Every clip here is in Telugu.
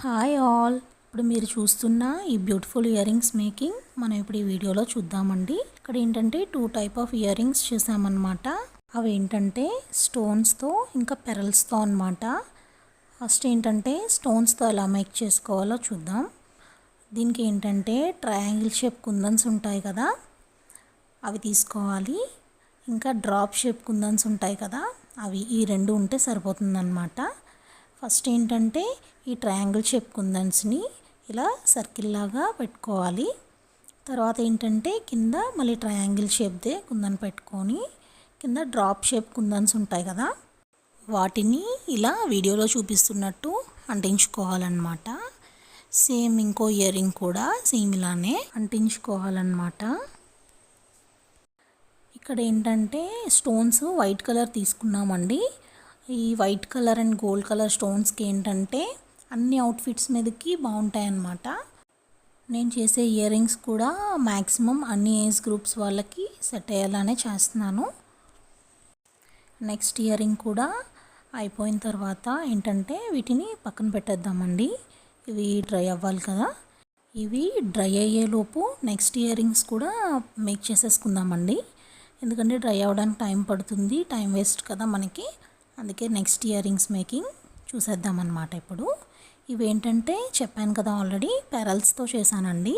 Hi all. ఇప్పుడు మీరు చూస్తున్న ఈ బ్యూటిఫుల్ ఇయర్ రింగ్స్ మేకింగ్ మనం ఇప్పుడు ఈ వీడియోలో చూద్దామండి. ఇక్కడ ఏంటంటే 2 టైప్ ఆఫ్ ఇయర్ రింగ్స్ చేసామన్నమాట. అవి ఏంటంటే స్టోన్స్తో ఇంకా పెరల్స్తో అన్నమాట. ఫస్ట్ ఏంటంటే స్టోన్స్తో ఎలా మేక్ చేసుకోవాలో చూద్దాం. దీనికి ఏంటంటే ట్రయాంగిల్ షేప్ కుందన్స్ ఉంటాయి కదా, అవి తీసుకోవాలి. ఇంకా డ్రాప్ షేప్ కుందన్స్ ఉంటాయి కదా, అవి ఈ రెండు ఉంటే సరిపోతుందన్నమాట. ఫస్ట్ ఏంటంటే ఈ ట్రయాంగిల్ షేప్ కుందన్స్ని ఇలా సర్కిల్ లాగా పెట్టుకోవాలి. తర్వాత ఏంటంటే కింద మళ్ళీ ట్రయాంగిల్ షేప్దే కుందన్ పెట్టుకొని కింద డ్రాప్ షేప్ కుందన్స్ ఉంటాయి కదా, వాటిని ఇలా వీడియోలో చూపిస్తున్నట్టు అంటించుకోవాలన్నమాట. సేమ్ ఇంకో ఇయర్ రింగ్ కూడా సేమ్ ఇలానే అంటించుకోవాలన్నమాట. ఇక్కడ ఏంటంటే స్టోన్స్ వైట్ కలర్ తీసుకున్నామండి. ఈ white colour and gold colour స్టోన్స్కి ఏంటంటే అన్ని అవుట్ఫిట్స్ మీదకి బాగుంటాయి అన్నమాట. నేను చేసే ఇయర్ రింగ్స్ కూడా మ్యాక్సిమం అన్ని ఏజ్ గ్రూప్స్ వాళ్ళకి సెట్ అయ్యేలానే చేస్తున్నాను. నెక్స్ట్ ఇయర్ రింగ్ కూడా అయిపోయిన తర్వాత ఏంటంటే వీటిని పక్కన పెట్టేద్దామండి. ఇవి డ్రై అవ్వాలి కదా. ఇవి డ్రై అయ్యేలోపు నెక్స్ట్ ఇయర్ రింగ్స్ కూడా మేక్ చేసేసుకుందామండి. ఎందుకంటే డ్రై అవ్వడానికి టైం పడుతుంది, టైం వేస్ట్ కదా మనకి. అందుకే నెక్స్ట్ ఇయర్ రింగ్స్ మేకింగ్ చూసేద్దామన్నమాట. ఇప్పుడు ఇవేంటంటే చెప్పాను కదా ఆల్రెడీ పెరల్స్తో చేశానండి.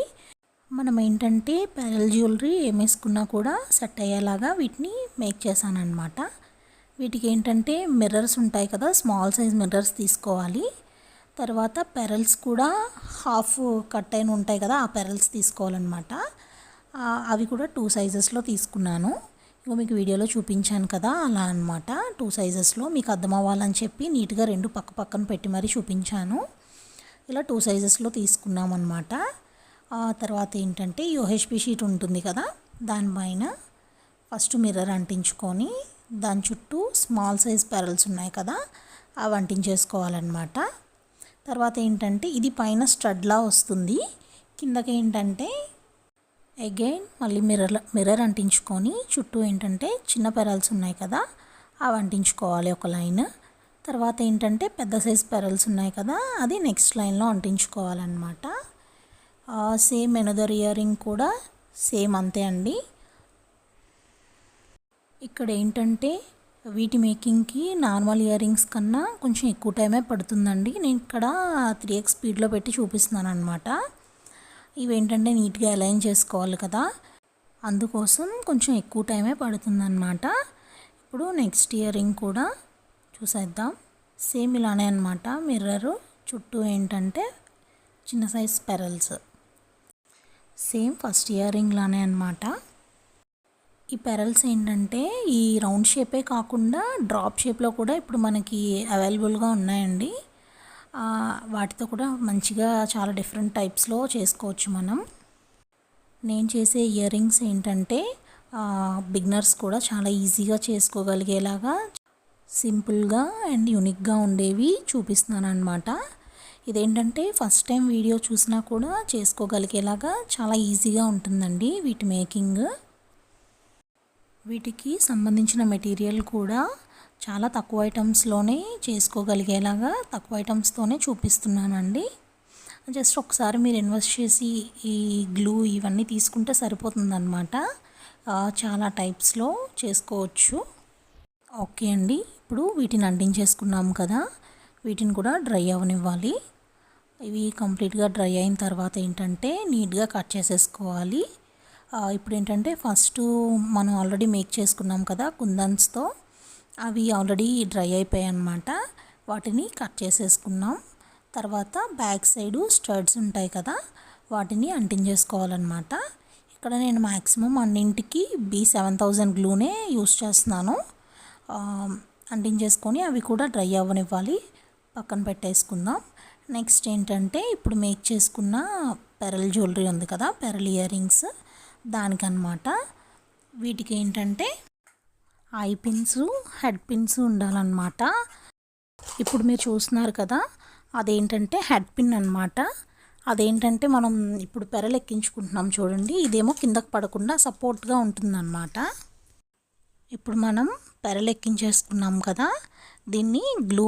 మనం ఏంటంటే పెరల్ జ్యువెలరీ ఏమేసుకున్నా కూడా సెట్ అయ్యేలాగా వీటిని మేక్ చేశానన్నమాట. వీటికి ఏంటంటే మిర్రర్స్ ఉంటాయి కదా, స్మాల్ సైజ్ మిర్రర్స్ తీసుకోవాలి. తర్వాత పెరల్స్ కూడా హాఫ్ కట్ అయిన ఉంటాయి కదా, ఆ పెరల్స్ తీసుకోవాలన్నమాట. అవి కూడా 2 సైజెస్లో తీసుకున్నాను. ఇక మీకు వీడియోలో చూపించాను కదా, అలా అన్నమాట. 2 సైజెస్లో మీకు అర్థం అవ్వాలని చెప్పి నీట్గా 2 పక్క పక్కన పెట్టి మరీ చూపించాను. ఇలా 2 సైజెస్లో తీసుకున్నాం అన్నమాట. తర్వాత ఏంటంటే యూహెచ్పి షీట్ ఉంటుంది కదా, దానిపైన ఫస్ట్ మిర్రర్ అంటించుకొని దాని చుట్టూ స్మాల్ సైజ్ పెరల్స్ ఉన్నాయి కదా, అవి అంటించేసుకోవాలన్నమాట. తర్వాత ఏంటంటే ఇది పైన స్టడ్లా వస్తుంది, కిందకి ఏంటంటే అగైన్ మళ్ళీ మిర్రర్ అంటించుకొని చుట్టూ ఏంటంటే చిన్న పెరల్స్ ఉన్నాయి కదా, అవి అంటించుకోవాలి ఒక లైన్. తర్వాత ఏంటంటే పెద్ద సైజ్ పెరల్స్ ఉన్నాయి కదా, అది నెక్స్ట్ లైన్లో అంటించుకోవాలన్నమాట. సేమ్ ఎనదర్ ఇయర్ రింగ్ కూడా సేమ్ అంతే అండి. ఇక్కడ ఏంటంటే వీటి మేకింగ్కి నార్మల్ ఇయర్ రింగ్స్ కన్నా కొంచెం ఎక్కువ టైమే పడుతుందండి. నేను ఇక్కడ 3x స్పీడ్లో పెట్టి చూపిస్తున్నాను అనమాట. ఇవేంటంటే నీట్గా అలైన్ చేసుకోవాలి కదా, అందుకోసం కొంచెం ఎక్కువ టైమే పడుతుందన్నమాట. ఇప్పుడు నెక్స్ట్ ఇయర్ రింగ్ కూడా చూసేద్దాం. సేమ్ ఇలానే అనమాట. మిర్రరు చుట్టూ ఏంటంటే చిన్న size pearls, same first ear ring లానే అనమాట. ఈ పెరల్స్ ఏంటంటే ఈ రౌండ్ షేపే కాకుండా డ్రాప్ షేప్లో కూడా ఇప్పుడు మనకి అవైలబుల్గా ఉన్నాయండి. వాటితో కూడా మంచిగా చాలా డిఫరెంట్ టైప్స్లో చేసుకోవచ్చు మనం. నేను చేసే ఇయర్ రింగ్స్ ఏంటంటే బిగినర్స్ కూడా చాలా ఈజీగా చేసుకోగలిగేలాగా సింపుల్గా అండ్ యూనిక్గా ఉండేవి చూపిస్తున్నాను అనమాట. ఇదేంటంటే ఫస్ట్ టైం వీడియో చూసినా కూడా చేసుకోగలిగేలాగా చాలా ఈజీగా ఉంటుందండి వీటి మేకింగ్. వీటికి సంబంధించిన మెటీరియల్ కూడా చాలా తక్కువ ఐటమ్స్లోనే చేసుకోగలిగేలాగా తక్కువ ఐటమ్స్తోనే చూపిస్తున్నానండి. జస్ట్ ఒకసారి మీరు ఇన్వెస్ట్ చేసి ఈ గ్లూ ఇవన్నీ తీసుకుంటే సరిపోతుందన్నమాట. చాలా టైప్స్లో చేసుకోవచ్చు. ఓకే అండి, ఇప్పుడు వీటిని అంటించేసుకున్నాం కదా, వీటిని కూడా డ్రై అవ్వనివ్వాలి. ఇవి కంప్లీట్గా డ్రై అయిన తర్వాత ఏంటంటే నీట్గా కట్ చేసేసుకోవాలి. ఇప్పుడు ఏంటంటే ఫస్ట్ మనం ఆల్రెడీ మేక్ చేసుకున్నాం కదా కుందన్స్తో, అవి ఆల్రెడీ డ్రై అయిపోయాయి అన్నమాట. వాటిని కట్ చేసేసుకున్నాం. తర్వాత బ్యాక్ సైడు స్టడ్స్ ఉంటాయి కదా, వాటిని అంటించేసుకోవాలన్నమాట. ఇక్కడ నేను మ్యాక్సిమం అన్నింటికి B7000 గ్లూనే యూస్ చేస్తున్నాను. అంటించేసుకొని అవి కూడా డ్రై అవ్వనివ్వాలి, పక్కన పెట్టేసుకుందాం. నెక్స్ట్ ఏంటంటే ఇప్పుడు మేక్ చేసుకున్న పెరల్ జ్యువెలరీ ఉంది కదా, పెరల్ ఇయర్ రింగ్స్, దానికన్నమాట. వీటికి ఏంటంటే ఐ పిన్స్, హెడ్ పిన్స్ ఉండాలన్నమాట. ఇప్పుడు మీరు చూస్తున్నారు కదా, అదేంటంటే హెడ్ పిన్ అన్నమాట. అదేంటంటే మనం ఇప్పుడు పెరలు ఎక్కించుకుంటున్నాం చూడండి, ఇదేమో కిందకు పడకుండా సపోర్ట్గా ఉంటుందన్నమాట. ఇప్పుడు మనం పెరలు ఎక్కించేసుకున్నాం కదా, దీన్ని గ్లూ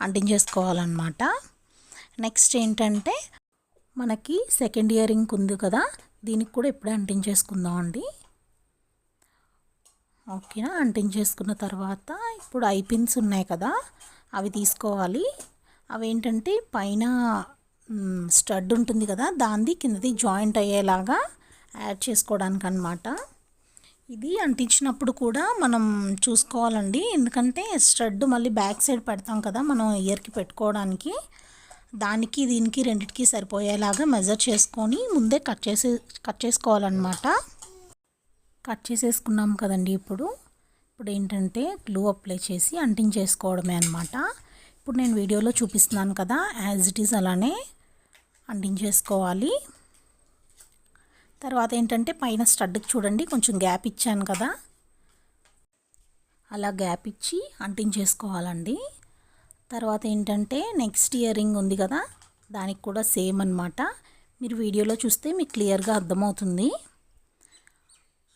అంటించేసుకోవాలన్నమాట. నెక్స్ట్ ఏంటంటే మనకి సెకండ్ ఇయర్ రింగ్ ఉంది కదా, దీనికి కూడా ఇప్పుడే అంటించేసుకుందాం అండి. ఓకేనా, అంటించేసుకున్న తర్వాత ఇప్పుడు ఐ పిన్స్ ఉన్నాయి కదా, అవి తీసుకోవాలి. అవి ఏంటంటే పైన స్టడ్ ఉంటుంది కదా, దాన్ని కిందది జాయింట్ అయ్యేలాగా యాడ్ చేసుకోవడానికి అన్నమాట. ఇది అంటించినప్పుడు కూడా మనం చూసుకోవాలండి, ఎందుకంటే స్టడ్ మళ్ళీ బ్యాక్ సైడ్ పెడతాం కదా మనం ఇయర్కి పెట్టుకోవడానికి, దానికి దీనికి రెండిటికి సరిపోయేలాగా మెజర్ చేసుకొని ముందే కట్ చేసుకోవాలన్నమాట. కట్ చేసేసుకున్నాం కదండి. ఇప్పుడు ఏంటంటే గ్లూ అప్లై చేసి అంటించేసుకోవడమే అన్నమాట. ఇప్పుడు నేను వీడియోలో చూపిస్తున్నాను కదా, యాజ్ ఇట్ ఈజ్ అలానే అంటించేసుకోవాలి. తర్వాత ఏంటంటే పైన స్టడ్కి చూడండి కొంచెం గ్యాప్ ఇచ్చాను కదా, అలా గ్యాప్ ఇచ్చి అంటించేసుకోవాలండి. తర్వాత ఏంటంటే నెక్స్ట్ ఇయర్ రింగ్ ఉంది కదా, దానికి కూడా సేమ్ అన్నమాట. మీరు వీడియోలో చూస్తే మీకు క్లియర్గా అర్థమవుతుంది.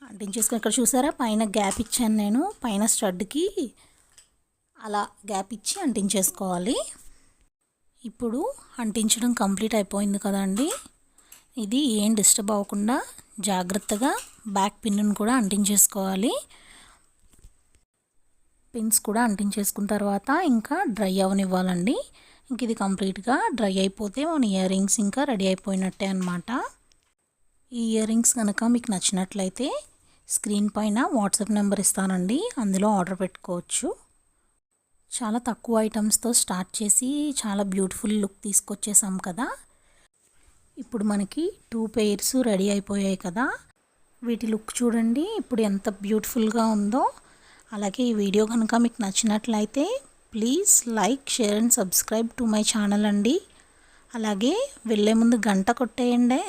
అంటించేసుకొని ఇక్కడ చూసారా పైన గ్యాప్ ఇచ్చాను నేను, పైన స్టడ్కి అలా గ్యాప్ ఇచ్చి అంటించేసుకోవాలి. ఇప్పుడు అంటించడం కంప్లీట్ అయిపోయింది కదండి. ఇది ఏం డిస్టర్బ్ అవ్వకుండా జాగ్రత్తగా బ్యాక్ పిన్ను కూడా అంటించేసుకోవాలి. పిన్స్ కూడా అంటించేసుకున్న తర్వాత ఇంకా డ్రై అవనివ్వాలండి. ఇంక ఇది కంప్లీట్గా డ్రై అయిపోతే మన ఇయర్ రింగ్స్ ఇంకా రెడీ అయిపోయినట్టే అనమాట. ఈ ఇయర్ రింగ్స్ కనుక మీకు నచ్చినట్లయితే స్క్రీన్ పైన వాట్సాప్ నెంబర్ ఇస్తానండి, అందులో ఆర్డర్ పెట్టుకోవచ్చు. చాలా తక్కువ ఐటమ్స్తో స్టార్ట్ చేసి చాలా బ్యూటిఫుల్ లుక్ తీసుకొచ్చేసాం కదా. ఇప్పుడు మనకి 2 పెయిర్స్ రెడీ అయిపోయాయి కదా, వీటి లుక్ చూడండి ఇప్పుడు ఎంత బ్యూటిఫుల్గా ఉందో. అలాగే ఈ వీడియో కనుక మీకు నచ్చినట్లయితే please like, share and subscribe to my channel అండి. అలాగే వెళ్ళే ముందు గంట కొట్టేయండి.